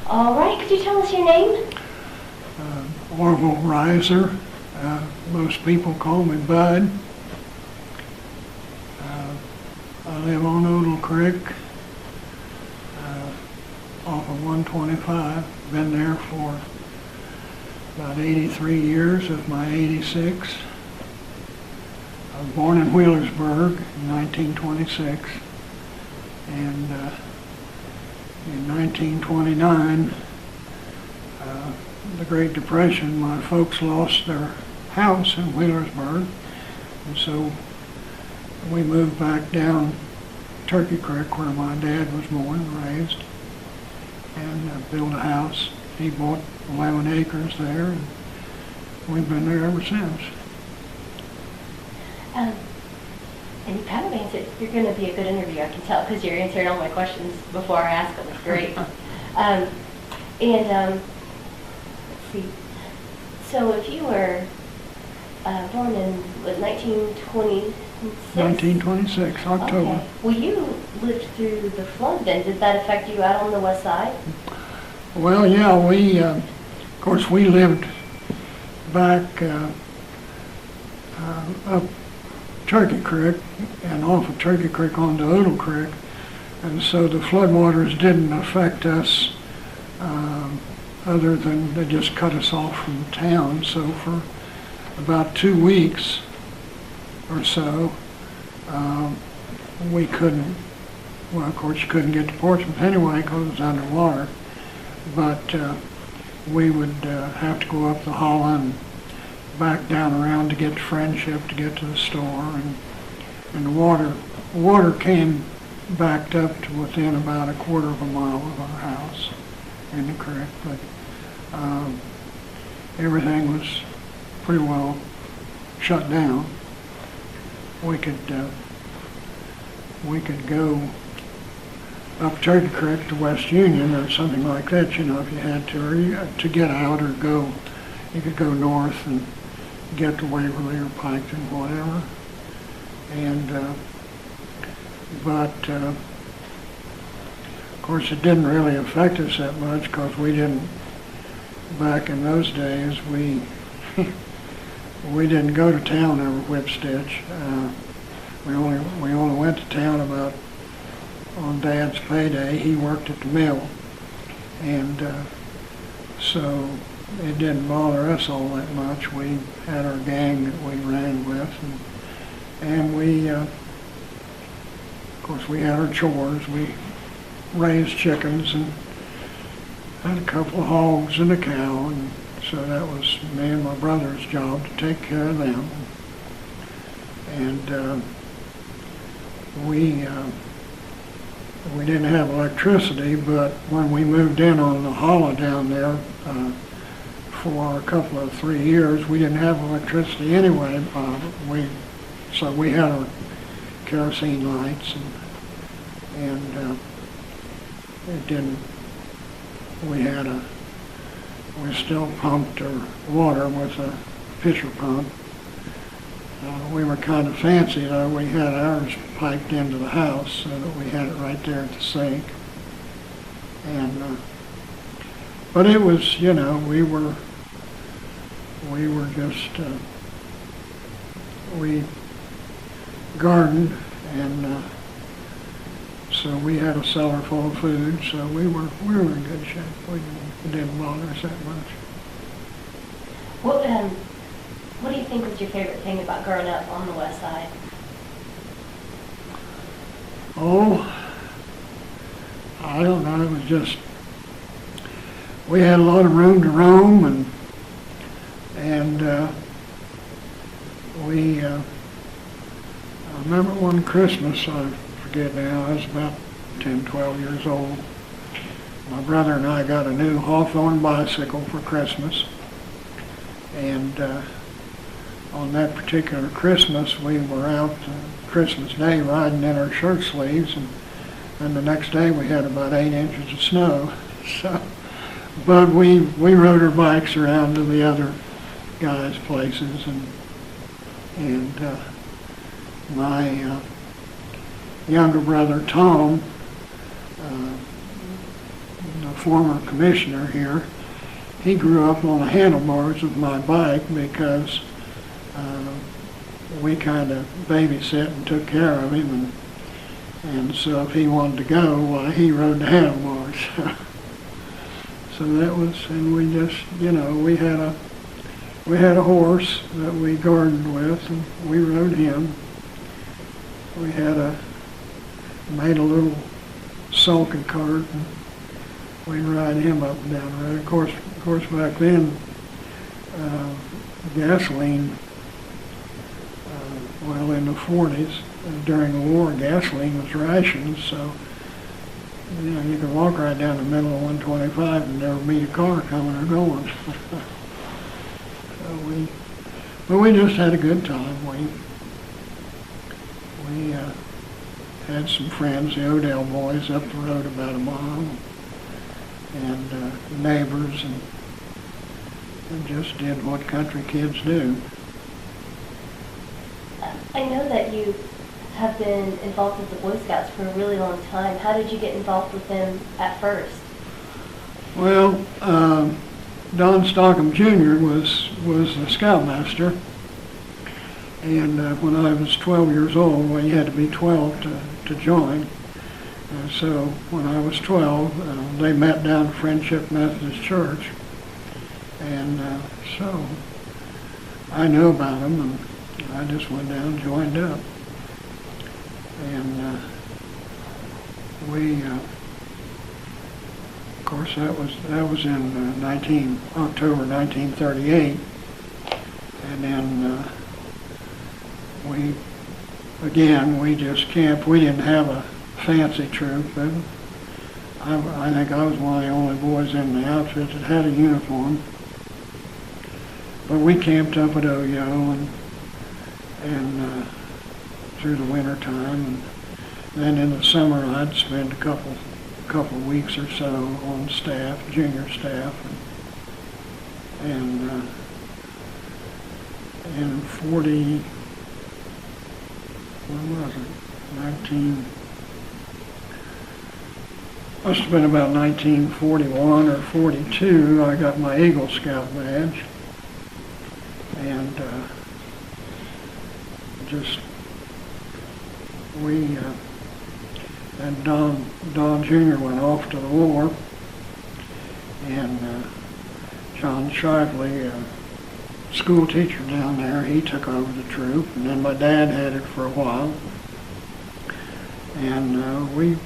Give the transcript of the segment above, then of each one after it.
All right, could you tell us your name? Orville Reiser. Most people call me Bud. I live on Odell Creek, off of 125. Been there for about 83 years of my 86. I was born in Wheelersburg in 1926, and in 1929, the Great Depression, my folks lost their house in Wheelersburg, and so we moved back down Turkey Creek where my dad was born and raised, and built a house. He bought 11 acres there, and we've been there ever since. And you kind of answered, you're going to be a good interview, I can tell, because you're answering all my questions before I ask them. It's great. Let's see. So if you were born in, what, 1926? 1926, October. Okay. Well, you lived through the flood then. Did that affect you out on the west side? Well, yeah, of course, we lived back up Turkey Creek and off of Turkey Creek onto Odell Creek, and so the floodwaters didn't affect us other than they just cut us off from town. So for about 2 weeks or so, we couldn't, well, of course you couldn't get to Portsmouth anyway because it was underwater, but we would have to go up the hollow and back down around to get to Friendship to get to the store, and the water came backed up to within about a quarter of a mile of our house in the creek, but everything was pretty well shut down. We could go up Turkey Creek to West Union or something like that, you know, if you had to, or you had to get out or go, you could go north and get to Waverly or Piketon, whatever. And but of course it didn't really affect us that much because we didn't, back in those days, we we didn't go to town over whip stitch. We only went to town about on Dad's payday. He worked at the mill, and so it didn't bother us all that much. We had our gang that we ran with, and we, of course, we had our chores. We raised chickens and had a couple of hogs and a cow, and so that was me and my brother's job to take care of them. And we didn't have electricity, but when we moved in on the hollow down there for a couple of 3 years, we didn't have electricity anyway. So we had our kerosene lights, and it didn't. We still pumped our water with a pitcher pump. We were kind of fancy though. We had ours piped into the house so that we had it right there at the sink. And but it was, you know, we were just we gardened, and so we had a cellar full of food. So we were in good shape. It didn't bother us that much. What do you think was your favorite thing about growing up on the west side? Oh, I don't know. It was just, we had a lot of room to roam, and I remember one Christmas, I forget now, I was about 10, 12 years old. My brother and I got a new Hawthorne bicycle for Christmas, and on that particular Christmas, we were out Christmas Day riding in our shirt sleeves, and the next day we had about 8 inches of snow. So, but we rode our bikes around to the other guys' places, and my younger brother Tom, the former commissioner here, he grew up on the handlebars of my bike because we kind of babysit and took care of him, and so if he wanted to go, why, he rode the handlebars. So that was, and we just, we had a horse that we gardened with, and we rode him. We made a little sulky cart, and we'd ride him up and down the road. Of course, back then, gasoline, in the 40s, during the war, gasoline was rationed, so you could walk right down the middle of 125 and never meet a car coming or going. But we just had a good time. We had some friends, the Odell boys, up the road about a mile, and neighbors, and just did what country kids do. I know that you have been involved with the Boy Scouts for a really long time. How did you get involved with them at first? Well, Don Stockham Jr. was the scoutmaster, and when I was 12 years old, well, you had to be 12 to join. So when I was 12, they met down at Friendship Methodist Church, and so I knew about them, and I just went down and joined up. And of course, that was in October 1938, and then we just camped. We didn't have a fancy troop, but I think I was one of the only boys in the outfit that had a uniform. But we camped up at Oyo and through the winter time, and then in the summer I'd spend a couple weeks or so on staff, junior staff, and in 40, when was it? Must have been about 1941 or 42. I got my Eagle Scout badge, and and Don Jr. went off to the war, and John Shively, school teacher down there, he took over the troop, and then my dad had it for a while, and we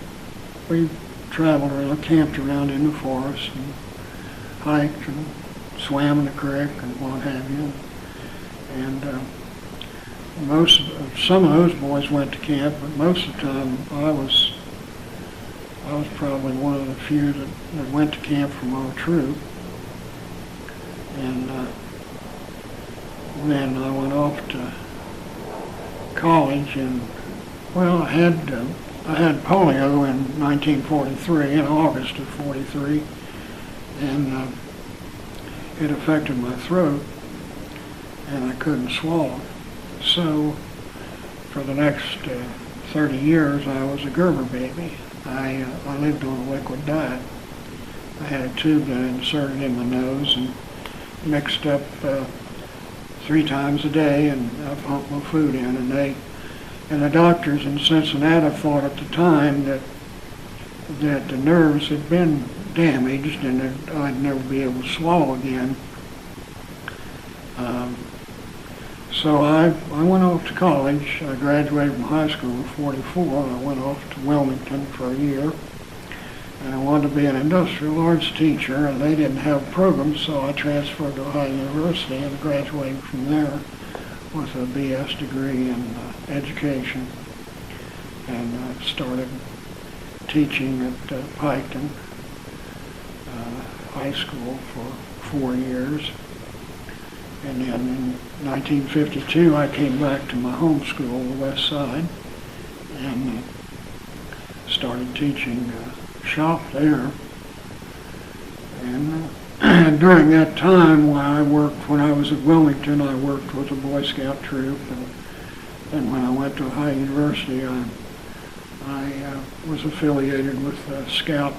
traveled around, camped around in the forest, and hiked and swam in the creek and what have you, and some of those boys went to camp, but most of the time I was probably one of the few that went to camp from our troop. And then I went off to college, and well, I had polio in 1943, in August of 43, and it affected my throat, and I couldn't swallow. So for the next 30 years, I was a Gerber baby. I lived on a liquid diet. I had a tube that I inserted in my nose and mixed up 3 times a day, and I pumped my food in. And the doctors in Cincinnati thought at the time that the nerves had been damaged and that I'd never be able to swallow again. So I went off to college. I graduated from high school in 44. I went off to Wilmington for a year. And I wanted to be an industrial arts teacher, and they didn't have programs, so I transferred to Ohio University and graduated from there with a BS degree in education. And I started teaching at Piketon High School for 4 years. And then in 1952, I came back to my home school, the West Side, and started teaching shop there. And during that time, when I was at Wilmington, I worked with a Boy Scout troop, and when I went to Ohio University, I was affiliated with the Scout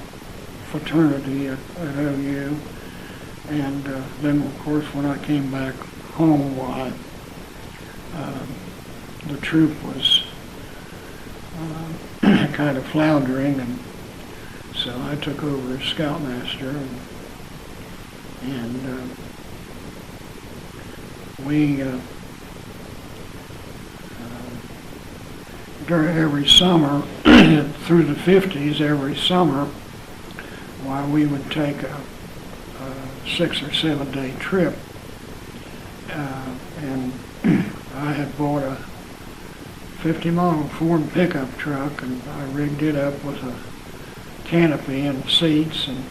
fraternity at OU. And then, of course, when I came back home, why, the troop was kind of floundering, and so I took over as scoutmaster, and we during every summer through the 50s, every summer, why we would take a 6 or 7 day trip, and I had bought a 50-mile Ford pickup truck, and I rigged it up with a canopy and seats and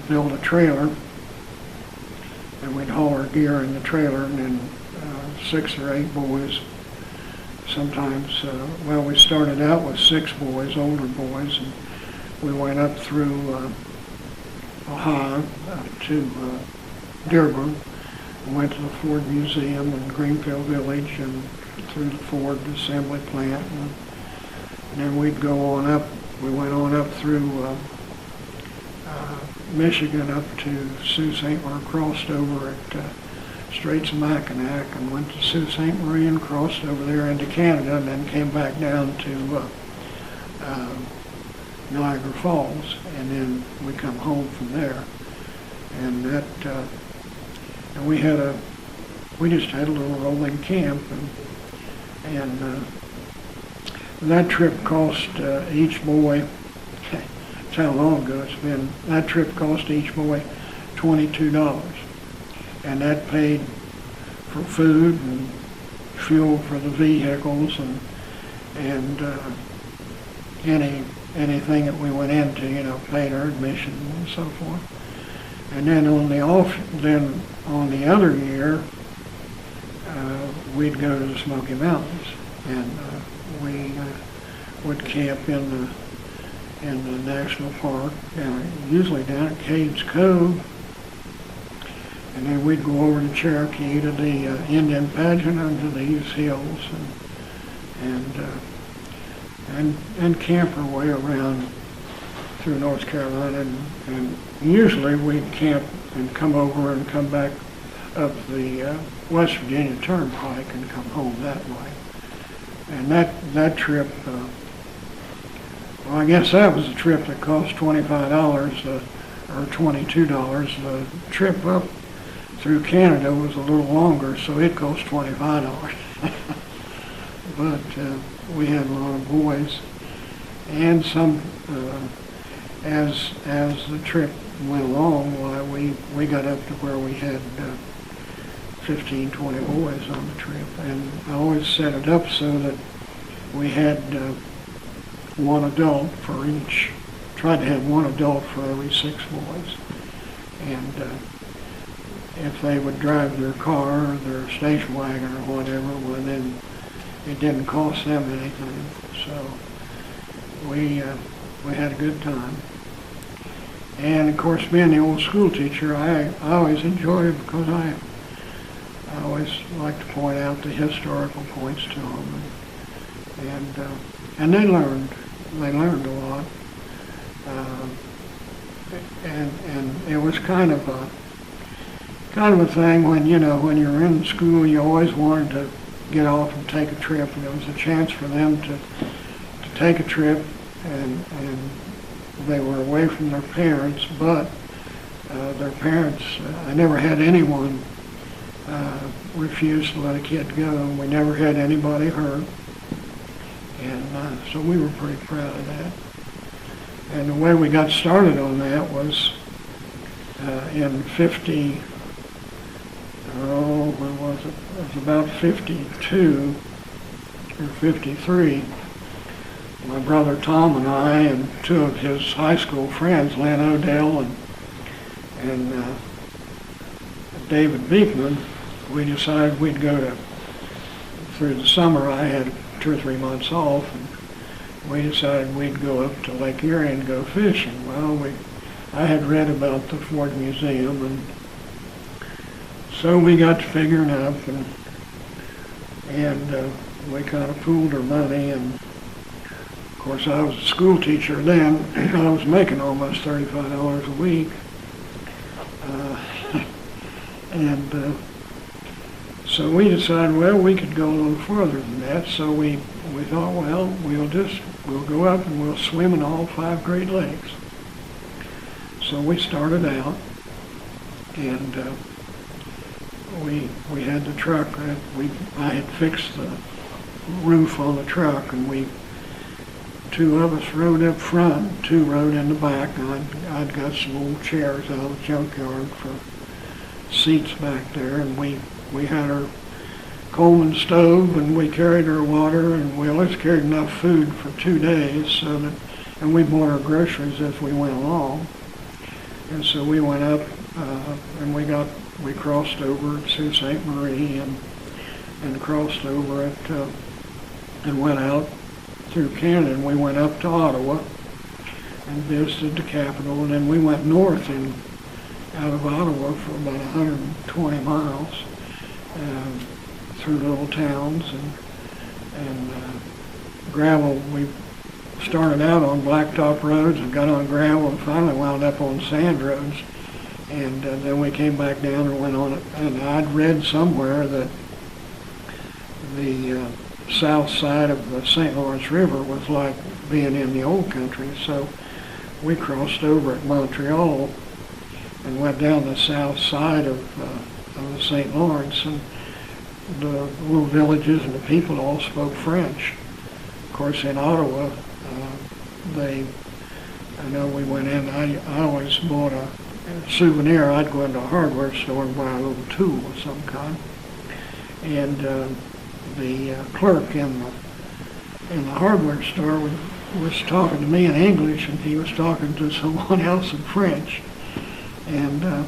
built a trailer, and we'd haul our gear in the trailer, and then 6 or 8 boys, sometimes, we started out with 6 boys, older boys, and we went up through Ohio up to Dearborn, and went to the Ford Museum in Greenfield Village and through the Ford assembly plant, and then we'd go on up. We went on up through Michigan up to Sault Ste. Marie, crossed over at Straits of Mackinac, and went to Sault Ste. Marie and crossed over there into Canada, and then came back down to Niagara Falls, and then we come home from there. And that, and we just had a little rolling camp, and that trip cost each boy, that's how long ago it's been, that trip cost each boy $22. And that paid for food and fuel for the vehicles, and anything that we went into, paid our admission and so forth. And then on the other year, we'd go to the Smoky Mountains, and we would camp in the national park, usually down at Cades Cove, and then we'd go over to Cherokee to the Indian pageant under these hills, and camp our way around through North Carolina, and usually we'd camp and come over and come back up the West Virginia Turnpike and come home that way. And that trip, I guess that was a trip that cost $25 or $22. The trip up through Canada was a little longer, so it cost $25. But we had a lot of boys, and some as the trip went along, why we got up to where we had 15, 20 boys on the trip, and I always set it up so that we had one adult for each, tried to have one adult for every 6 boys, and if they would drive their car or their station wagon or whatever, well then it didn't cost them anything, so we had a good time. And of course, being the old school teacher, I always enjoy it because I always like to point out the historical points to them, and they learned a lot, and it was kind of a thing when when you're in school, you always wanted to get off and take a trip, and it was a chance for them to take a trip, and they were away from their parents, but their parents, I never had anyone refuse to let a kid go, and we never had anybody hurt, and so we were pretty proud of that. And the way we got started on that was in when was it? It was about 52 or 53. My brother Tom and I and 2 of his high school friends, Len Odell and David Beekman, we decided we'd go through the summer. I had 2 or 3 months off, and we decided we'd go up to Lake Erie and go fishing. Well, I had read about the Ford Museum, and so we got to figuring up, and we kind of pooled our money, and of course, I was a school teacher then. I was making almost $35 a week. And so we decided, well, we could go a little further than that. So we thought, well, we'll go up and we'll swim in all 5 Great Lakes. So we started out, and we had the truck. I had fixed the roof on the truck, and 2 of us rode up front, 2 rode in the back. And I'd got some old chairs out of the junkyard for seats back there, and we had our Coleman stove, and we carried our water, and we always carried enough food for 2 days, and we bought our groceries as we went along. And so we went up, and we crossed over at Sault Ste. Marie, and crossed over and went out through Canada, and we went up to Ottawa and visited the capital, and then we went north out of Ottawa for about 120 miles through little towns and gravel. We started out on blacktop roads and got on gravel and finally wound up on sand roads. And then we came back down and went on it. And I'd read somewhere that the south side of the St. Lawrence River was like being in the old country. So we crossed over at Montreal and went down the south side of the St. Lawrence, and the little villages and the people all spoke French. Of course, in Ottawa, I know we went in, I always bought a souvenir. I'd go into a hardware store and buy a little tool of some kind. And the clerk in the hardware store was talking to me in English, and he was talking to someone else in French. And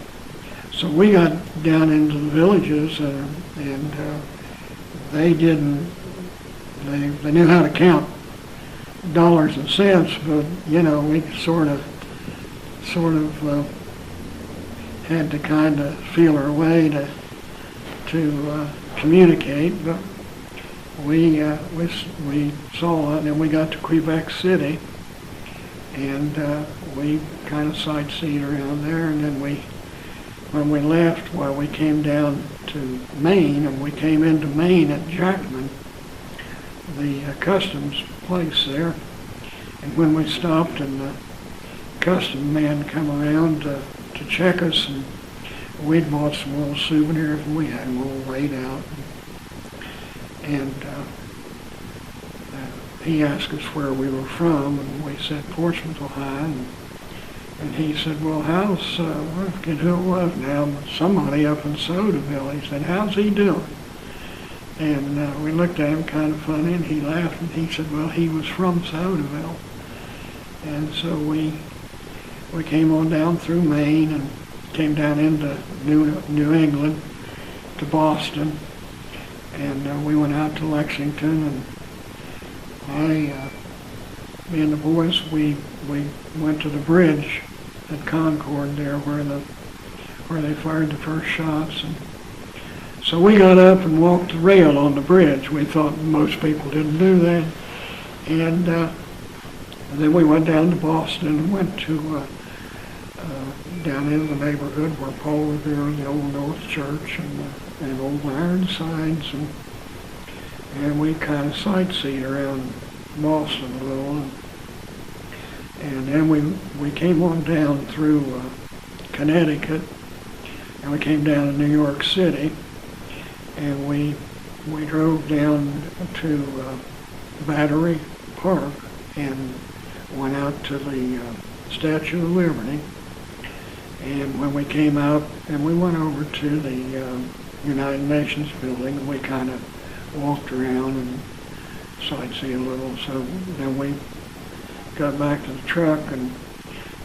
so we got down into the villages, and they knew how to count dollars and cents, but we sort of had to kind of feel our way to communicate. But we saw it, and we got to Quebec City, and we kind of sightseed around there, and then when we left, we came down to Maine, and we came into Maine at Jackman, the customs place there. And when we stopped, and the custom man come around to check us, and we'd bought some little souvenirs, and we had them all laid out. And he asked us where we were from, and we said Portsmouth, Ohio. And he said, well, I forget who it was now, but somebody up in Sodaville. He said, how's he doing? And we looked at him kind of funny, and he laughed, and he said, well, he was from Sodaville. And so we came on down through Maine and came down into New England to Boston, and we went out to Lexington, and me and the boys, we went to the bridge at Concord there where they fired the first shots. And so we got up and walked the rail on the bridge. We thought most people didn't do that. And then we went down to Boston and went to down in the neighborhood where Paul Revere, the Old North Church, and Old Ironsides, and we kind of sightseed around Boston a little. And then we came on down through Connecticut, and we came down to New York City, and we drove down to Battery Park and went out to the Statue of Liberty. And when we came out, and we went over to the United Nations building, and we kind of walked around and sightseed a little. So then we got back to the truck, and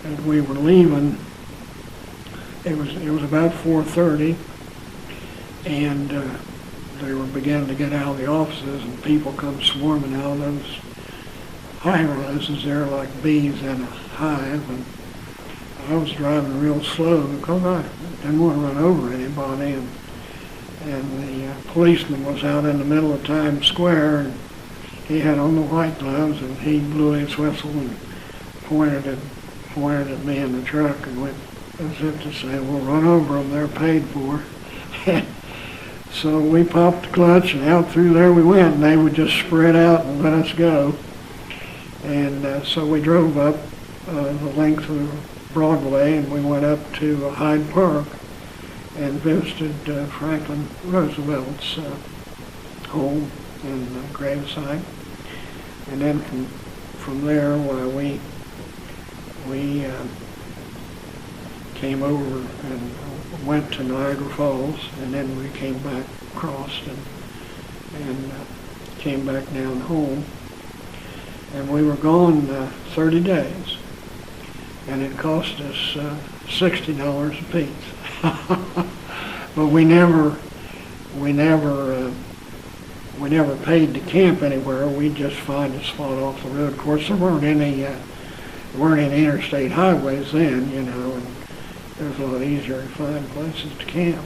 as we were leaving, it was about 4:30, and they were beginning to get out of the offices, and people come swarming out of those high-rises there like bees in a hive. And I was driving real slow because I didn't want to run over anybody, and the policeman was out in the middle of Times Square, and he had on the white gloves, and he blew his whistle and pointed at me in the truck and went as if to say, "We'll run over them, they're paid for." So we popped the clutch, and out through there we went, and they would just spread out and let us go. And so we drove up the length of Broadway, and we went up to Hyde Park and visited Franklin Roosevelt's home and gravesite. And then from there, we came over and went to Niagara Falls, and then we came back across and came back down home. And we were gone 30 days, and it cost us $60 a piece. But we never paid to camp anywhere. We'd just find a spot off the road. Of course, there weren't any interstate highways then, you know, and it was a lot easier to find places to camp.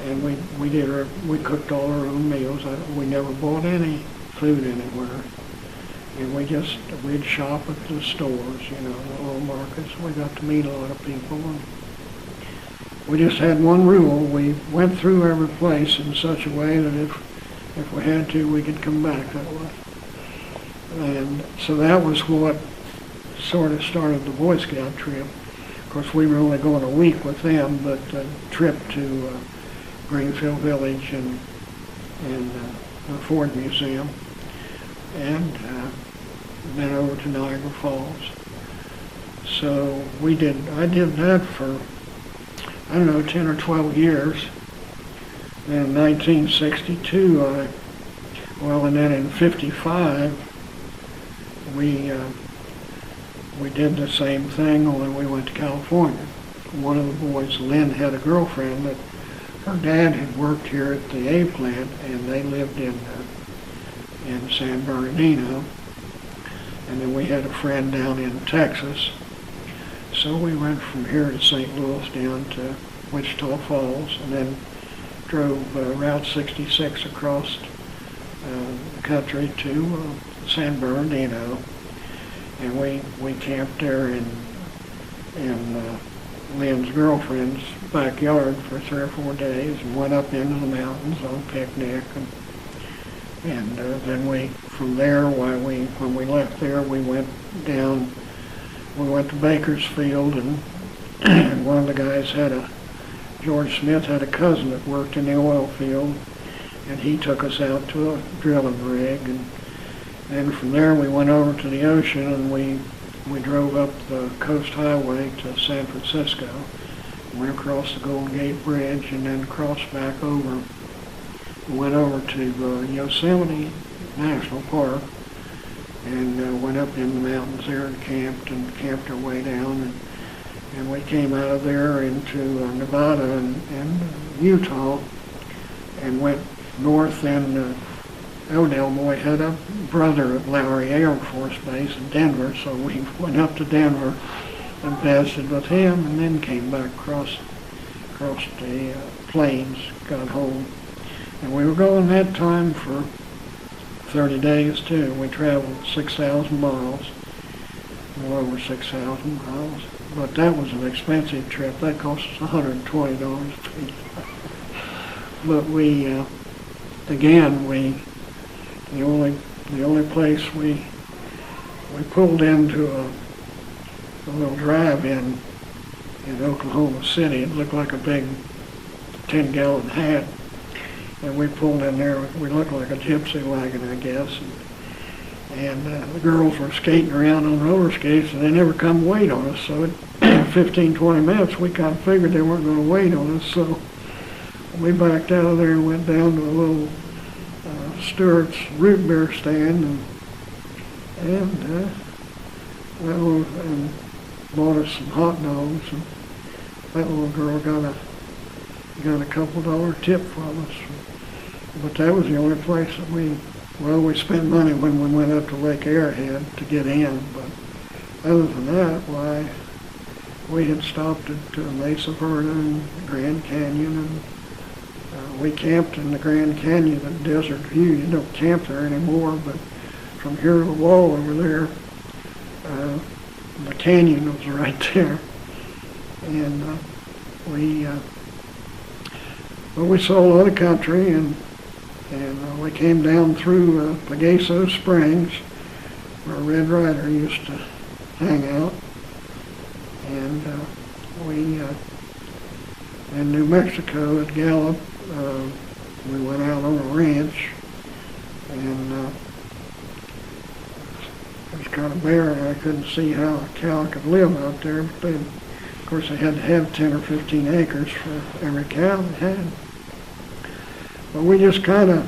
And we cooked all our own meals. We never bought any food anywhere. And we'd shop at the stores, you know, the little markets. We got to meet a lot of people. And we just had one rule. We went through every place in such a way that if we had to, we could come back that way. And so that was what sort of started the Boy Scout trip. Of course, we were only going a week with them, but the trip to Greenfield Village and the Ford Museum, and then over to Niagara Falls. So I did that for, 10 or 12 years. Then in 1962, and then in 55, we did the same thing, only we went to California. One of the boys, Lynn, had a girlfriend that her dad had worked here at the A plant, and they lived in San Bernardino. And then we had a friend down in Texas. So we went from here to St. Louis down to Wichita Falls, and then drove Route 66 across the country to San Bernardino. And we camped there in Lynn's girlfriend's backyard for 3 or 4 days, and went up into the mountains on a picnic. And then from there, when we left there, we went to Bakersfield, and one of the guys George Smith had a cousin that worked in the oil field, and he took us out to a drilling rig. And then from there, we went over to the ocean, and we drove up the coast highway to San Francisco, went across the Golden Gate Bridge, and then crossed back over. We went over to Yosemite National Park, and went up in the mountains there and camped our way down, and we came out of there into Nevada and Utah, and went north. And Odell Moy had a brother at Lowry Air Force Base in Denver, so we went up to Denver and visited with him, and then came back across the plains, got home. And we were going that time for 30 days too. We traveled 6,000 miles, a little over 6,000 miles. But that was an expensive trip. That cost us $120 a piece. But the only place we pulled into a little drive-in in Oklahoma City. It looked like a big 10-gallon hat. And we pulled in there. We looked like a gypsy wagon, I guess. And the girls were skating around on roller skates, and they never come wait on us. So in 15, 20 minutes, we kind of figured they weren't going to wait on us. So we backed out of there and went down to a little Stewart's root beer stand, and bought us some hot dogs. And that little girl got a $couple tip from us. But that was the only place that we spent money when we went up to Lake Arrowhead to get in. But other than that, we had stopped at Mesa Verde and Grand Canyon, We camped in the Grand Canyon at Desert View. You don't camp there anymore, but from here to the wall over there, the canyon was right there. And we saw a lot of country, and we came down through Pegaso Springs, where Red Ryder used to hang out. And we, in New Mexico at Gallup, we went out on a ranch, and it was kind of barren. I couldn't see how a cow could live out there, but then, of course, they had to have 10 or 15 acres for every cow they had. But we just kind of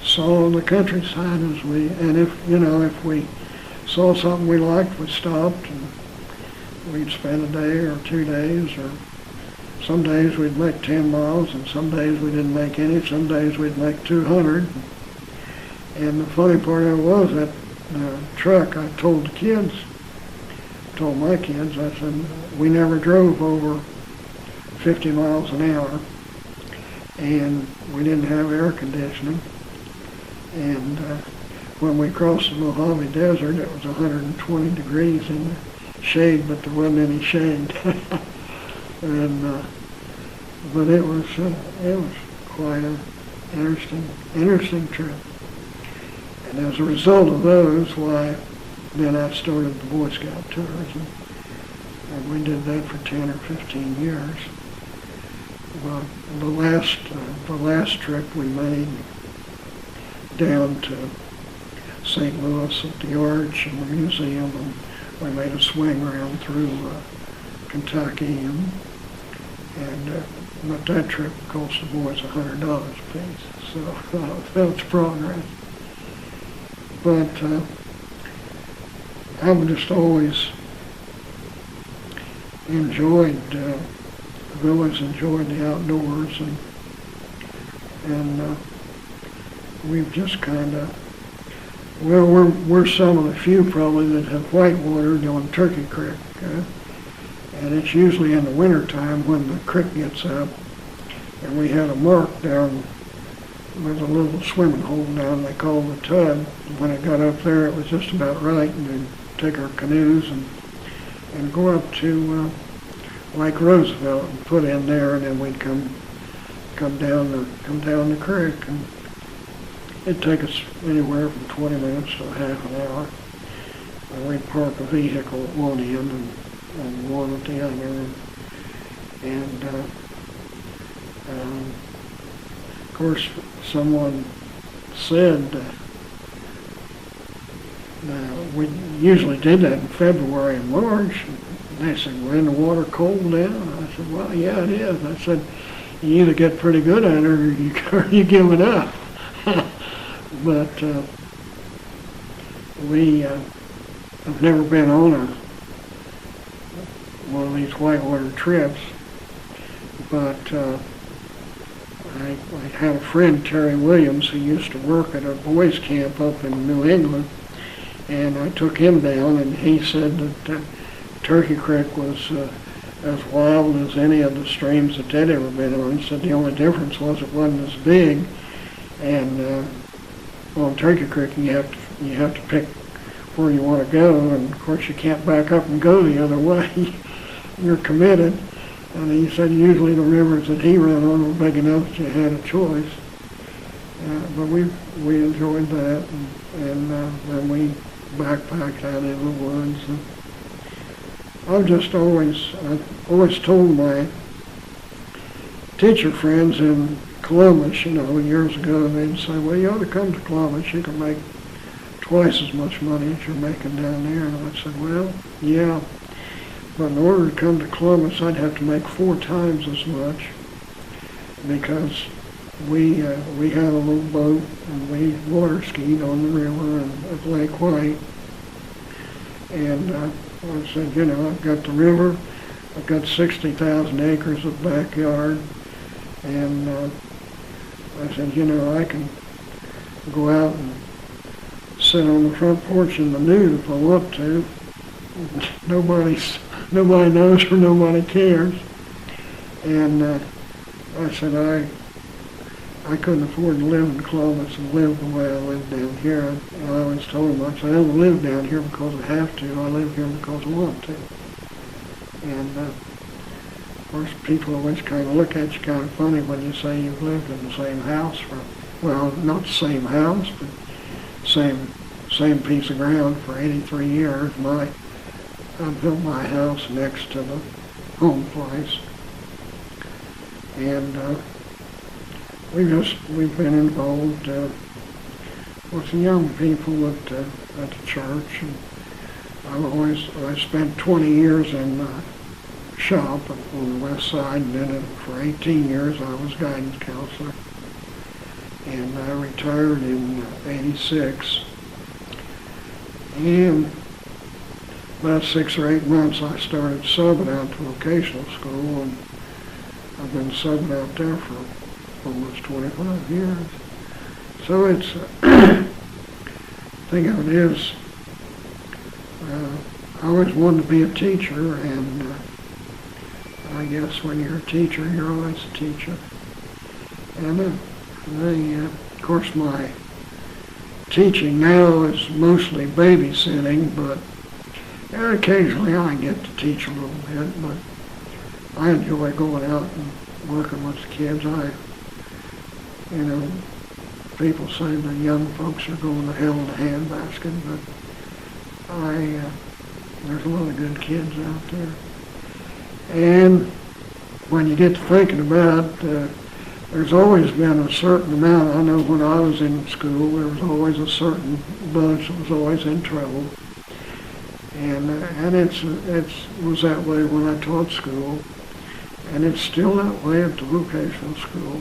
saw the countryside and if we saw something we liked, we stopped, and we'd spend a day or 2 days, or some days we'd make 10 miles, and some days we didn't make any. Some days we'd make 200. And the funny part of it was that truck, I told my kids, I said, we never drove over 50 miles an hour, and we didn't have air conditioning. And when we crossed the Mojave Desert, it was 120 degrees in the shade, but there wasn't any shade. And but it was quite an interesting trip. And as a result of those, then I started the Boy Scout tours, and we did that for 10 or 15 years. Well, the last trip we made down to St. Louis at the Arch and the museum, and we made a swing around through Kentucky, but that trip cost the boys $100 a piece, so that's progress. But I've just always enjoyed the outdoors, and we've just kind of, well, we're some of the few probably that have whitewater on Turkey Creek, and it's usually in the wintertime when the creek gets up, and we had a mark down with a little swimming hole down they call the Tub. When it got up there, it was just about right, and we'd take our canoes and go up to Lake Roosevelt and put in there, and then we'd come down the creek, and it'd take us anywhere from 20 minutes to half an hour. And we'd park a vehicle at one end and one at the other, and of course, someone said we usually did that in February and March. And they said, well, isn't the water cold now? And I said, well, yeah, it is. I said, you either get pretty good at it or you give it up. But we have never been on one of these whitewater trips, but I had a friend, Terry Williams, who used to work at a boys' camp up in New England, and I took him down, and he said that Turkey Creek was as wild as any of the streams that they'd ever been on. He said the only difference was it wasn't as big, and on Turkey Creek you have to pick where you want to go, and of course you can't back up and go the other way. You're committed. And he said usually the rivers that he ran on were big enough that you had a choice. But we enjoyed that, and then we backpacked out in the woods. And I've always told my teacher friends in Columbus, years ago, they'd say, well, you ought to come to Columbus. You can make twice as much money as you're making down there. And I said, well, yeah. But in order to come to Columbus, I'd have to make 4 times as much, because we had a little boat and we water skied on the river and at Lake White. And I said, I've got the river, I've got 60,000 acres of backyard, and I said, I can go out and sit on the front porch in the nude if I want to. Nobody knows or nobody cares. And I said I couldn't afford to live in Columbus and live the way I live down here. And I always told him, I said, I don't live down here because I have to. I live here because I want to. And of course, people always kind of look at you kind of funny when you say you've lived in the same house for, well, not the same house, but same piece of ground for 83 years. I built my house next to the home place. And we've been involved with the young people at the church. And I spent 20 years in the shop on the west side, and then for 18 years I was guidance counselor. And I retired in '86. And about 6 or 8 months I started subbing out to vocational school, and I've been subbing out there for almost 25 years. So it's, think of it as, I always wanted to be a teacher, and I guess when you're a teacher, you're always a teacher. And of course, my teaching now is mostly babysitting, but occasionally I get to teach a little bit, but I enjoy going out and working with the kids. People say the young folks are going to hell in a handbasket, but there's a lot of good kids out there. And when you get to thinking about it, there's always been a certain amount. I know when I was in school, there was always a certain bunch that was always in trouble. And it was that way when I taught school, and it's still that way at the vocational school.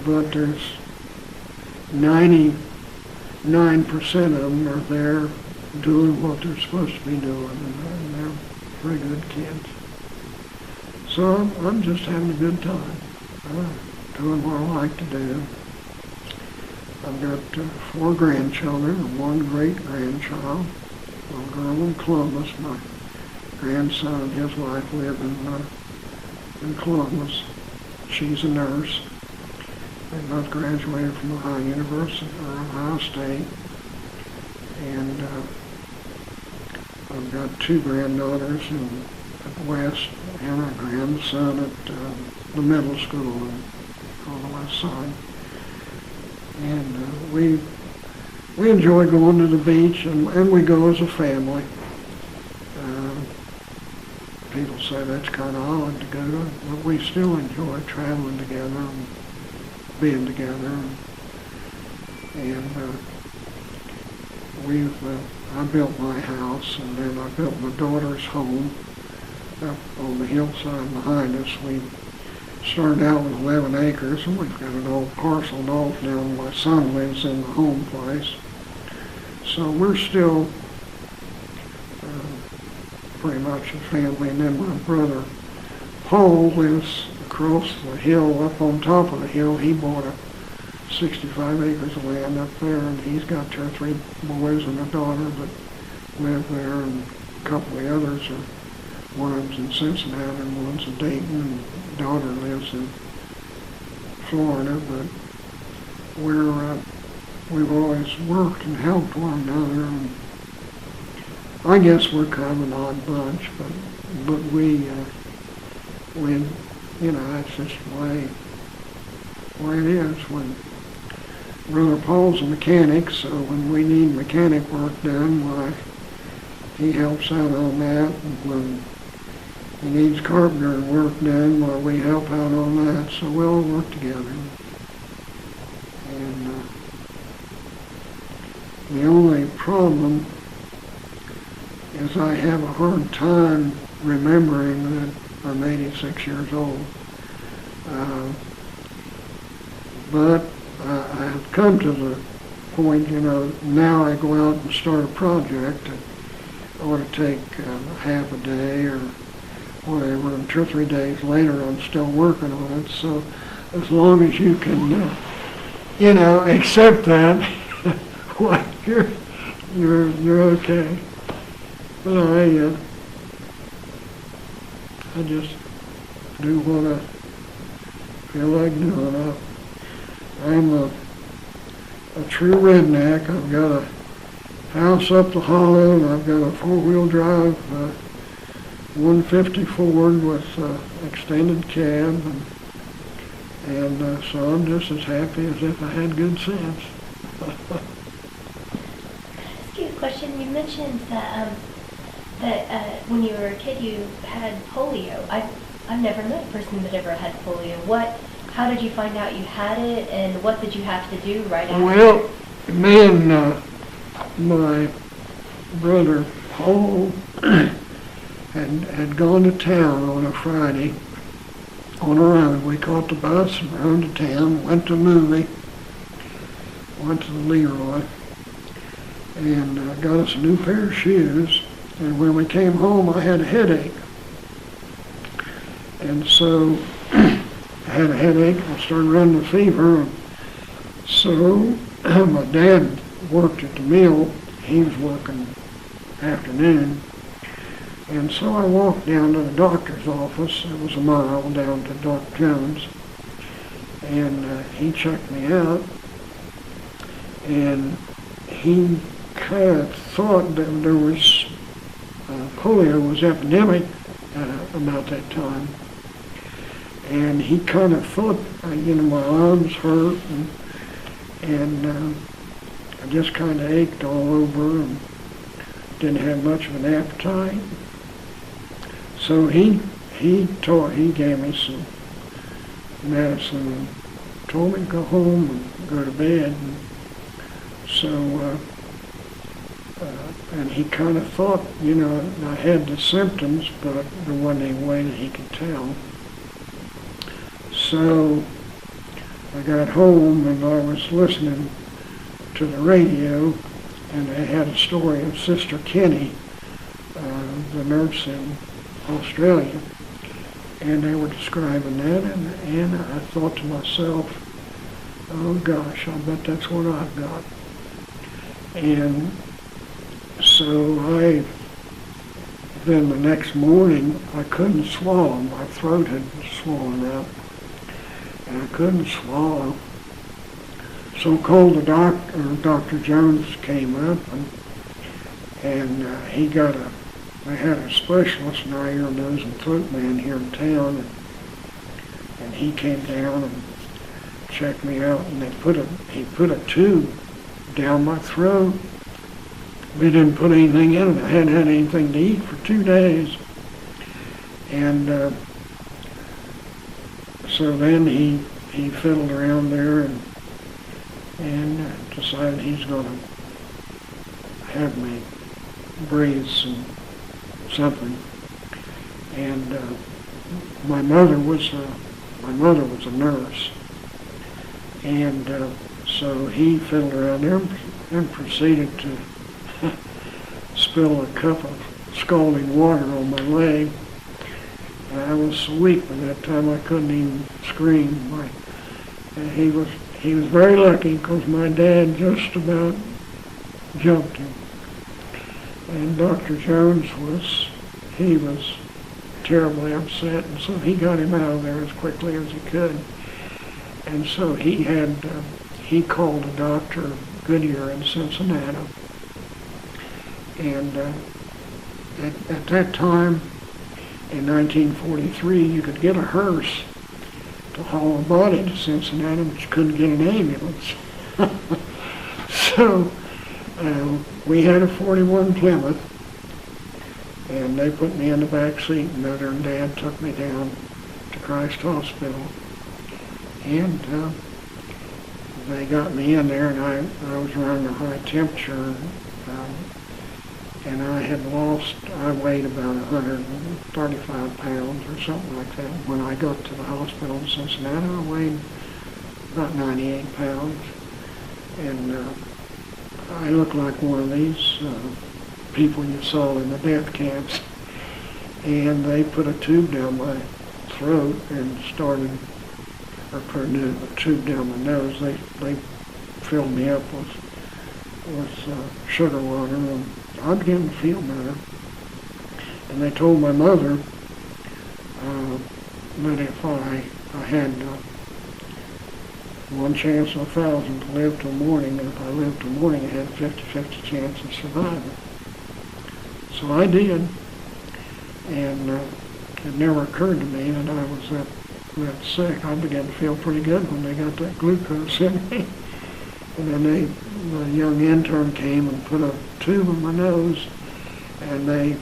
But there's 99% of them are there doing what they're supposed to be doing, and they're very good kids. So I'm just having a good time, doing what I like to do. I've got 4 grandchildren and 1 great-grandchild, a girl in Columbus. My grandson and his wife live in Columbus. She's a nurse. They both graduated from Ohio State. And I've got 2 granddaughters at West and a grandson at the middle school on the west side. And we enjoy going to the beach, and we go as a family. People say that's kind of odd to go, but we still enjoy traveling together and being together. And I built my house, and then I built my daughter's home up on the hillside behind us. We started out with 11 acres, and we've got it all parceled off now. My son lives in the home place. So we're still pretty much a family. And then my brother Paul lives across the hill, up on top of the hill. He bought 65 acres of land up there, and he's got 2 or 3 boys and a daughter that live there, and a couple of the others one of them's in Cincinnati and one's in Dayton, and the daughter lives in Florida. But we've always worked and helped one another, and I guess we're kind of an odd bunch, but we it's just the way it is. When Brother Paul's a mechanic, so when we need mechanic work done, why, he helps out on that. And when he needs carpenter work done, why, we help out on that. So we all work together. And the only problem is I have a hard time remembering that I'm 86 years old. But I have come to the point, now I go out and start a project that ought to take half a day or whatever, and 2 or 3 days later I'm still working on it. So as long as you can, accept that, well, you're okay. But I just do what feel like doing. I'm a true redneck. I've got a house up the hollow, and I've got a four-wheel drive 150 Ford with extended cab, and so I'm just as happy as if I had good sense. Ask you a question. You mentioned that when you were a kid you had polio. I've never met a person that ever had polio. How did you find out you had it, and what did you have to do right after? Well, me and my brother Paul had gone to town on a Friday on a road. We caught the bus and rode to town, went to a movie, went to the Leroy, and got us a new pair of shoes. And when we came home, I had a headache. And so I had a headache. I started running a fever. So my dad worked at the mill. He was working afternoon. And so I walked down to the doctor's office. It was a mile down to Dr. Jones. And he checked me out. And he kind of thought that there was polio was epidemic about that time. And he kind of thought, my arms hurt, and I just kind of ached all over and didn't have much of an appetite. So he gave me some medicine and told me to go home and go to bed. And so, and he kind of thought, I had the symptoms, but there wasn't any way that he could tell. So I got home and I was listening to the radio, and they had a story of Sister Kenny, the nurse in Australia, and they were describing that, and I thought to myself, oh gosh, I bet that's what I've got. And so then the next morning, I couldn't swallow. My throat had swollen up, and I couldn't swallow. So called the doctor. Dr. Jones came up, and they had a specialist, an ear, nose, and throat man here in town, and he came down and checked me out, and he put a tube down my throat. We didn't put anything in it. I hadn't had anything to eat for 2 days. And so then he fiddled around there and decided he's going to have me breathe something. And my mother was a nurse. And so he fiddled around there and proceeded to spill a cup of scalding water on my leg. And I was so weak by that time I couldn't even scream. And he was very lucky because my dad just about jumped him. And Dr. Jones was terribly upset, and so he got him out of there as quickly as he could. And so he called a doctor, Goodyear in Cincinnati. And at that time, in 1943, you could get a hearse to haul a body to Cincinnati, but you couldn't get an ambulance. So we had a 41 Plymouth, and they put me in the back seat, and Mother and Dad took me down to Christ Hospital. And they got me in there, and I was running a high temperature, and I weighed about 135 pounds or something like that. When I got to the hospital in Cincinnati, I weighed about 98 pounds. And I looked like one of these people you saw in the death camps. And they put a tube down my throat and put a tube down my nose. They filled me up with sugar water, and I began to feel better. And they told my mother that if I had 1 chance in 1,000 to live till morning, and if I lived till morning, I had a 50-50 chance of surviving. So I did, and it never occurred to me that I was that sick. I began to feel pretty good when they got that glucose in me. And then the young intern came and put a tube in my nose, and they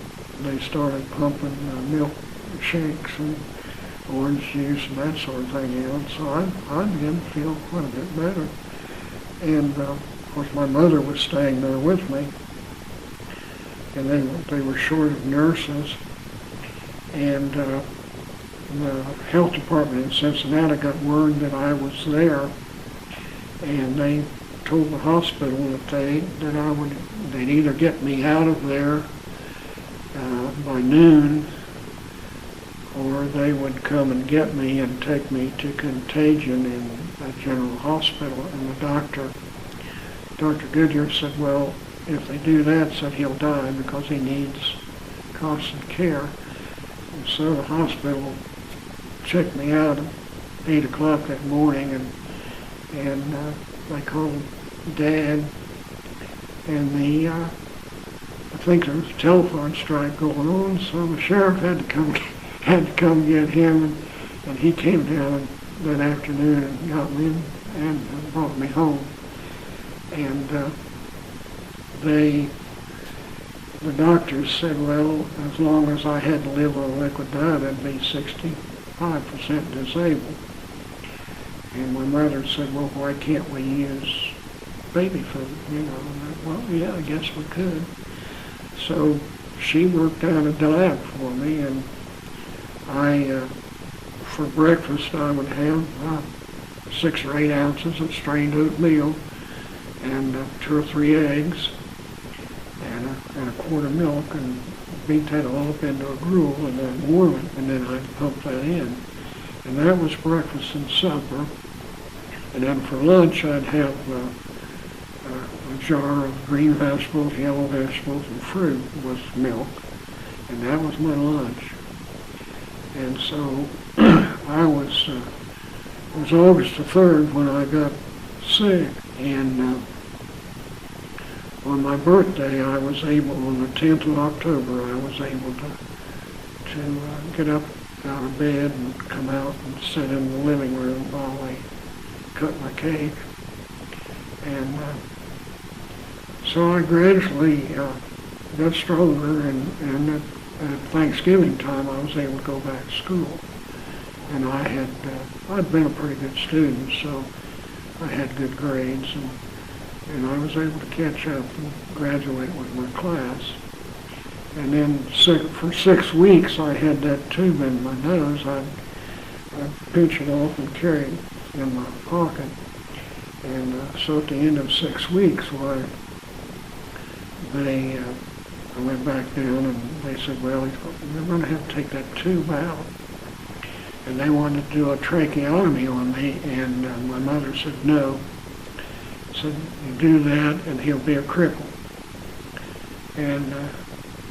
started pumping milk shakes and orange juice and that sort of thing in. So I began to feel quite a bit better. And of course my mother was staying there with me, and they were short of nurses. And the health department in Cincinnati got word that I was there, and they told the hospital that they'd either get me out of there by noon, or they would come and get me and take me to Contagion in a general hospital. And the Dr. Goodyear said, well, if they do that, said he'll die because he needs constant care. And so the hospital checked me out at 8 o'clock that morning, and they called Dad, and I think there was a telephone strike going on, so the sheriff had to come get him, and he came down that afternoon and got me and brought me home. And the doctors said, well, as long as I had to live on liquid diet, I'd be 65% disabled. And my mother said, well, why can't we use baby food? And well, yeah, I guess we could. So she worked out a diet for me, and for breakfast, I would have 6 or 8 ounces of strained oatmeal and 2 or 3 eggs and a quart of milk, and beat that all up into a gruel and then warm it, and then I'd pump that in. And that was breakfast and supper. And then for lunch, I'd have a jar of green vegetables, yellow vegetables, and fruit with milk. And that was my lunch. And so it was August the 3rd when I got sick. And on my birthday, I was able, on the 10th of October, I was able to get up out of bed and come out and sit in the living room while they cut my cake. And so I gradually got stronger, and at Thanksgiving time I was able to go back to school. And I'd been a pretty good student, so I had good grades, and I was able to catch up and graduate with my class. And then for 6 weeks I had that tube in my nose. I'd pinch it off and carry it in my pocket. And so at the end of 6 weeks, I went back down, and they said, well, you're going to have to take that tube out. And they wanted to do a tracheotomy on me, and my mother said no. Said, you do that and he'll be a cripple. And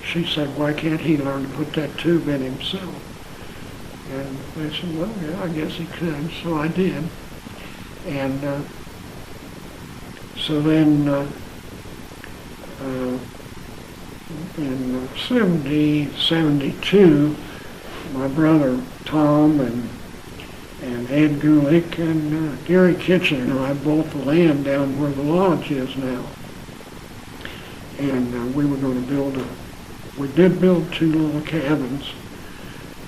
she said, why can't he learn to put that tube in himself? And they said, well, yeah, I guess he could. So I did. And so then in 72, my brother Tom and Ed Gulick and Gary Kitchen and I bought the land down where the lodge is now. And we were going to we did build 2 little cabins,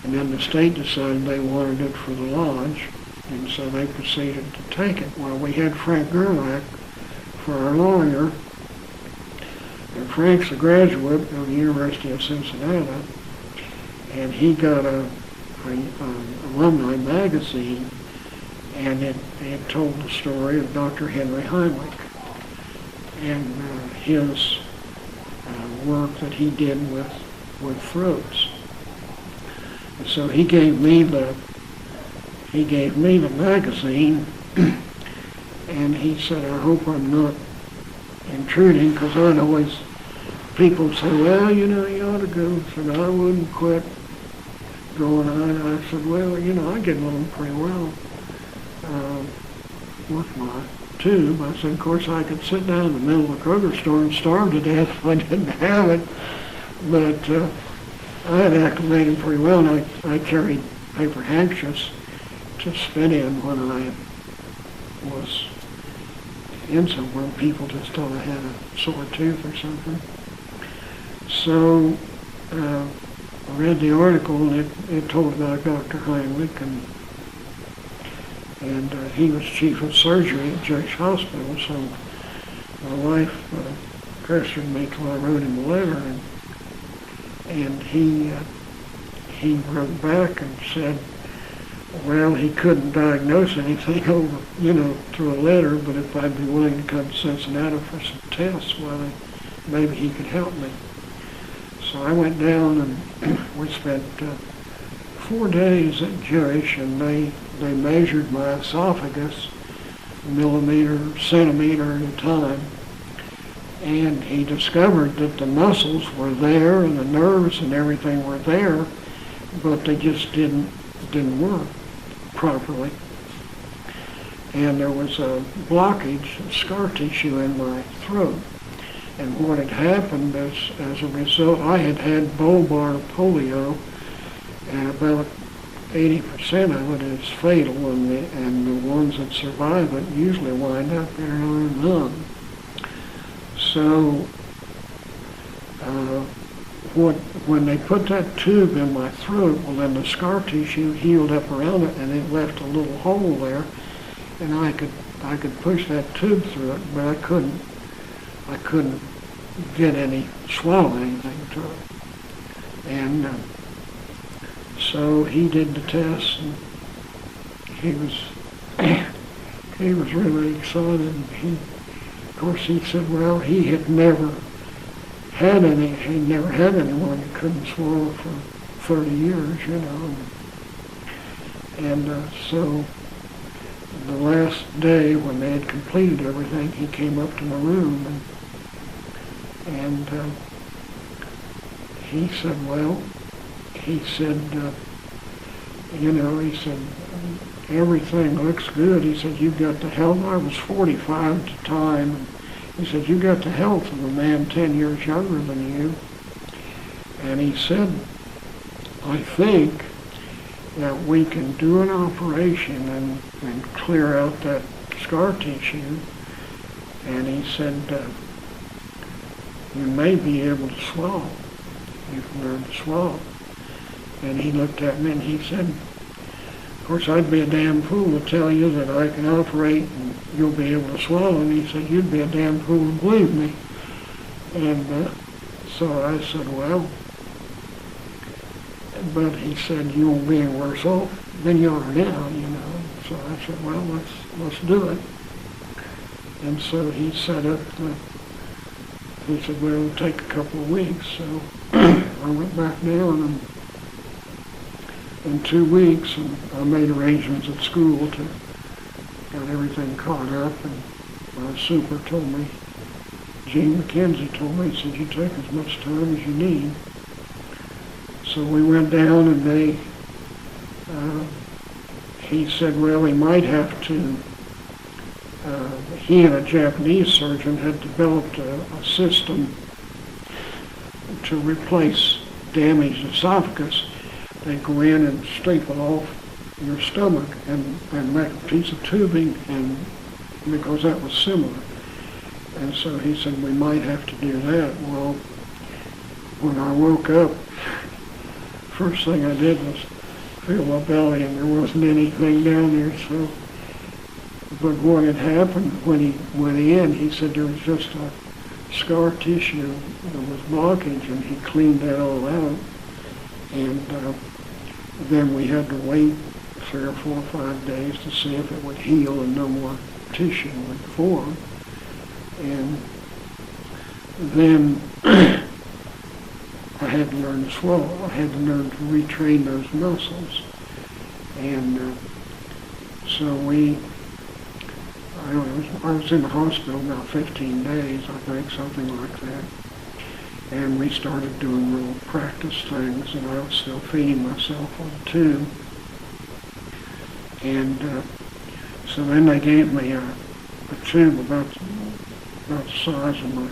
and then the state decided they wanted it for the lodge, and so they proceeded to take it. Well, we had Frank Gerlach for our lawyer, and Frank's a graduate of the University of Cincinnati, and he got a alumni magazine, and it told the story of Dr. Henry Heimlich and his work that he did with throats. And so he gave me the magazine, and he said, I hope I'm not intruding, because I'd always, people say, well, you ought to go. I said, I wouldn't quit going on. I said, well, I get along pretty well. with my tube. I said, of course, I could sit down in the middle of the Kroger store and starve to death if I didn't have it. But I had acclimated pretty well, and I carried paper handkerchiefs to spit in when I was in somewhere. People just thought I had a sore tooth or something. So I read the article, and it told about Dr. Heinrich, and he was chief of surgery at Jewish Hospital. So my wife pressured me till I wrote him a letter, and he wrote back and said, well, he couldn't diagnose anything over, through a letter, but if I'd be willing to come to Cincinnati for some tests, well, maybe he could help me. So I went down, and we spent 4 days at Jewish, and they measured my esophagus centimeter at a time, and he discovered that the muscles were there and the nerves and everything were there, but they just didn't work properly. And there was a blockage of scar tissue in my throat. And what had happened as a result, I had bulbar polio, and about 80% of it is fatal, and the ones that survive it usually wind up in another lung. So when they put that tube in my throat, well, then the scar tissue healed up around it, and it left a little hole there, and I could push that tube through it, but I couldn't swallow anything to it. And so he did the test, and he was really excited. And of course, he said, well, he had never had anyone that couldn't swallow for 30 years, And so the last day when they had completed everything, he came up to my room, and he said, everything looks good. He said, you've got the health. I was 45 at the time. And he said, you got the health of a man 10 years younger than you. And he said, I think that we can do an operation and clear out that scar tissue. And he said, you may be able to swallow. You can learn to swallow. And he looked at me and he said, of course, I'd be a damn fool to tell you that I can operate and you'll be able to swallow. And he said, you'd be a damn fool to believe me. And so I said, well, but he said, you won't be any worse off than you are now, So I said, well, let's do it. And so he set up he said, well, it'll take a couple of weeks. So I went back down, and in 2 weeks, and I made arrangements at school to got everything caught up, and my super told me, Gene McKenzie told me, he said, you take as much time as you need. So we went down, and he said, well, he might have to, he and a Japanese surgeon had developed a system to replace damaged esophagus. They go in and staple off your stomach and make a piece of tubing, and because that was similar. And so he said, we might have to do that. Well, when I woke up, first thing I did was feel my belly, and there wasn't anything down there. So, but what had happened when he went in, he said there was just a scar tissue that was blockage, and he cleaned that all out. And then we had to wait 3 or 4 or 5 days to see if it would heal and no more tissue would form. And then I had to learn to swallow. I had to learn to retrain those muscles. And so I was in the hospital about 15 days, I think, something like that. And we started doing little practice things, and I was still feeding myself on the tube. And So then they gave me a tube about the size of my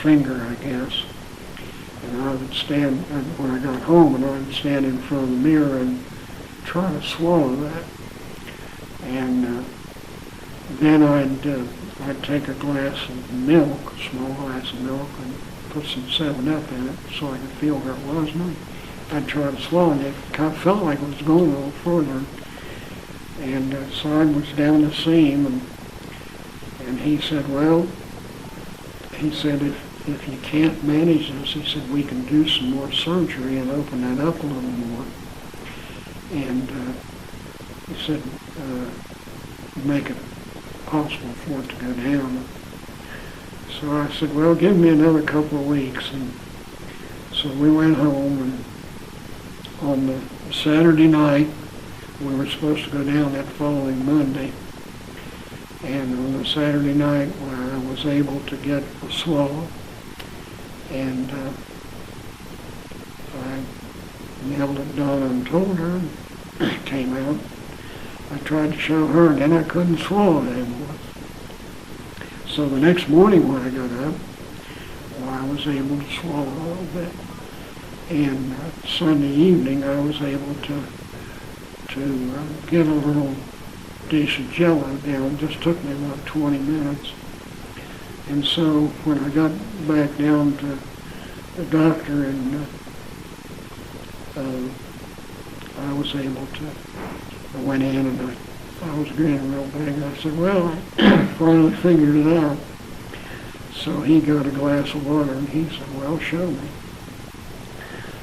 finger, I guess. And I would stand, when I got home, and I would stand in front of the mirror and try to swallow that. And then I'd take a glass of milk, a small glass of milk, and put some 7-Up in it so I could feel where it was. And I'd try to swallow it. It kind of felt like it was going a little further. And so I was down to see him, and he said, well, he said, if you can't manage this, he said, we can do some more surgery and open that up a little more. And he said, make it possible for it to go down. So I said, well, give me another couple of weeks. And so we went home, and on the Saturday night, we were supposed to go down that following Monday. And on the Saturday night, I was able to get a swallow. And I yelled at Donna and told her, and it came out. I tried to show her, and then I couldn't swallow it anymore. So the next morning when I got up, I was able to swallow a little bit. And Sunday evening, I was able to get a little dish of Jell-O down. It just took me about 20 minutes. And so when I got back down to the doctor, and I was able to, I went in, and I was grinning real big. I said, well, I finally figured it out. So he got a glass of water, and he said, well, show me.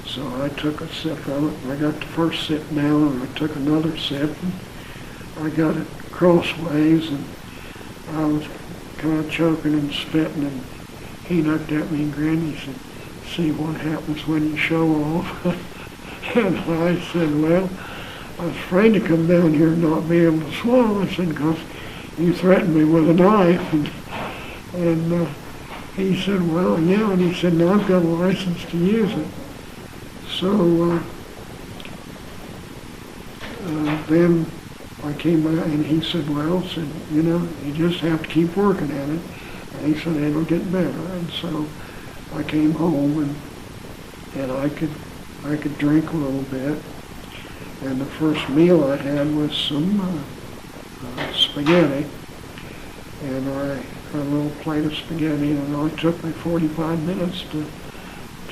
So I took a sip of it. I got the first sip down, and I took another sip, and I got it crossways, and I was kind of choking and spitting, and he looked at me and grinned. He said, see what happens when you show off. And I said, well, I was afraid to come down here and not be able to swallow. I said, because you threatened me with a knife. And he said, well, yeah. And he said, no, I've got a license to use it. So then I came back, and he said, well, you know, you just have to keep working at it. And he said, it'll get better. And so I came home, and I could drink a little bit. And the first meal I had was some spaghetti. And I had a little plate of spaghetti, and it only took me 45 minutes to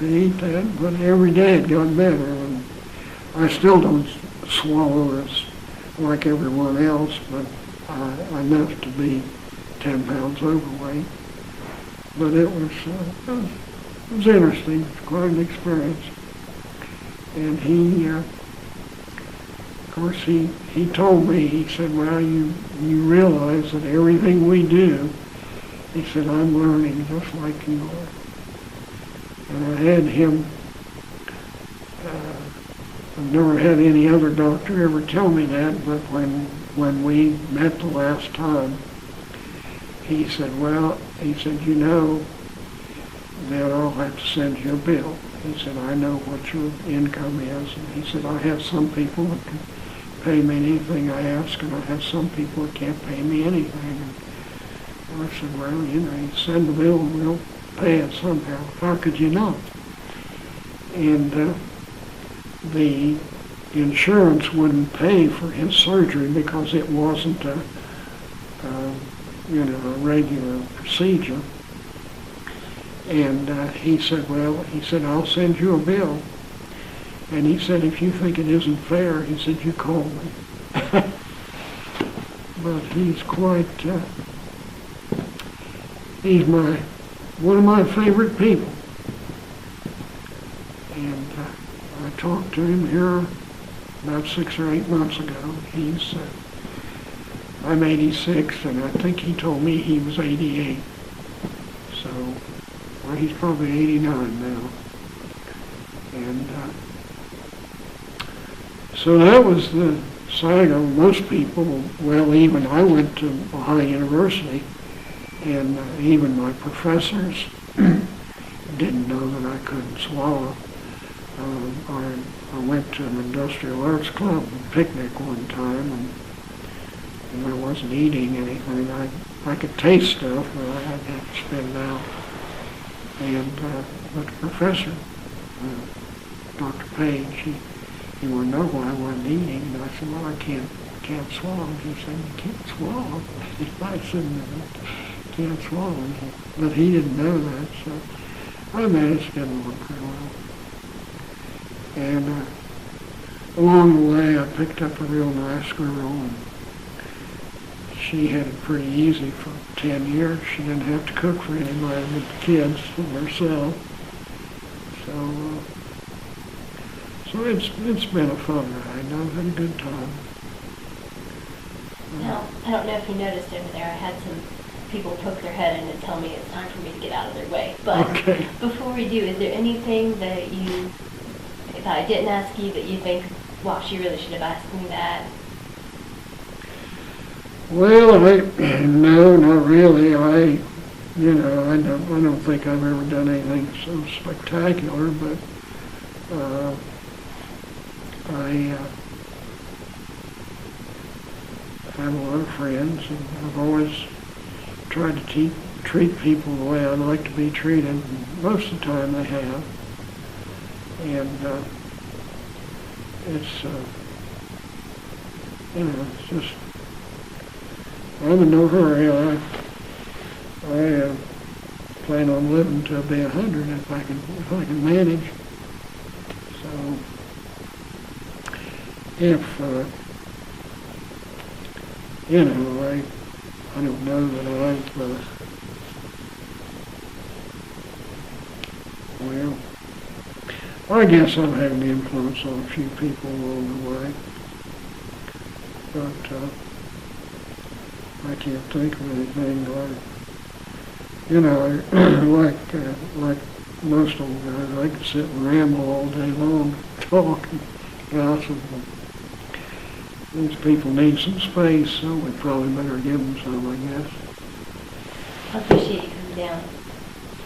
eat that, but every day it got better. And I still don't swallow as like everyone else, but enough to be 10 pounds overweight. But it was interesting. It was quite an experience. And he, of course, he told me, he said, well, you realize that everything we do, he said, I'm learning just like you are. And I had him, I've never had any other doctor ever tell me that, but when we met the last time, he said, well, he said, you know that I'll have to send you a bill. He said, I know what your income is. And he said, I have some people that can pay me anything I ask, and I have some people that can't pay me anything. And I said, well, you know, you send the bill and we'll pay it somehow. How could you not? And the insurance wouldn't pay for his surgery because it wasn't a regular procedure. And he said, well, he said, I'll send you a bill. And he said, if you think it isn't fair, he said, you call me. But he's quite, he's one of my favorite people. And I talked to him here about 6 or 8 months ago. I'm 86, and I think he told me he was 88. So, well, he's probably 89 now. And so that was the saga. Most people, well, even I went to Ohio University, and even my professors didn't know that I couldn't swallow. I went to an industrial arts club picnic one time, and I wasn't eating anything. I could taste stuff, but I'd have to spit it out. And but the professor, Dr. Page, he wanted to know why I wasn't eating, and I said, well, I can't swallow. He said, you can't swallow? I said, no, I can't swallow. But he didn't know that, so I managed to didn't work very well. And along the way, I picked up a real nice girl, and she had it pretty easy for 10 years. She didn't have to cook for anybody but the kids and herself. So it's been a fun ride. I've had a good time. Now, I don't know if you noticed over there, I had some people poke their head in and tell me it's time for me to get out of their way. But Okay. before we do, is there anything that I didn't ask you that you think, wow, she really should have asked me that? Well, no, not really. I don't think I've ever done anything so spectacular, but I have a lot of friends, and I've always tried to treat people the way I'd like to be treated. And most of the time they have. And it's just, I'm in no hurry. I plan on living to be 100 if I can manage. So if I don't know that I guess I've had an influence on a few people along the way, but I can't think of anything like most old guys. I could sit and ramble all day long, talk and gossip. These people need some space, so we probably better give them some, I guess. I appreciate you coming down.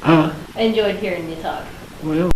I enjoyed hearing you talk. Well,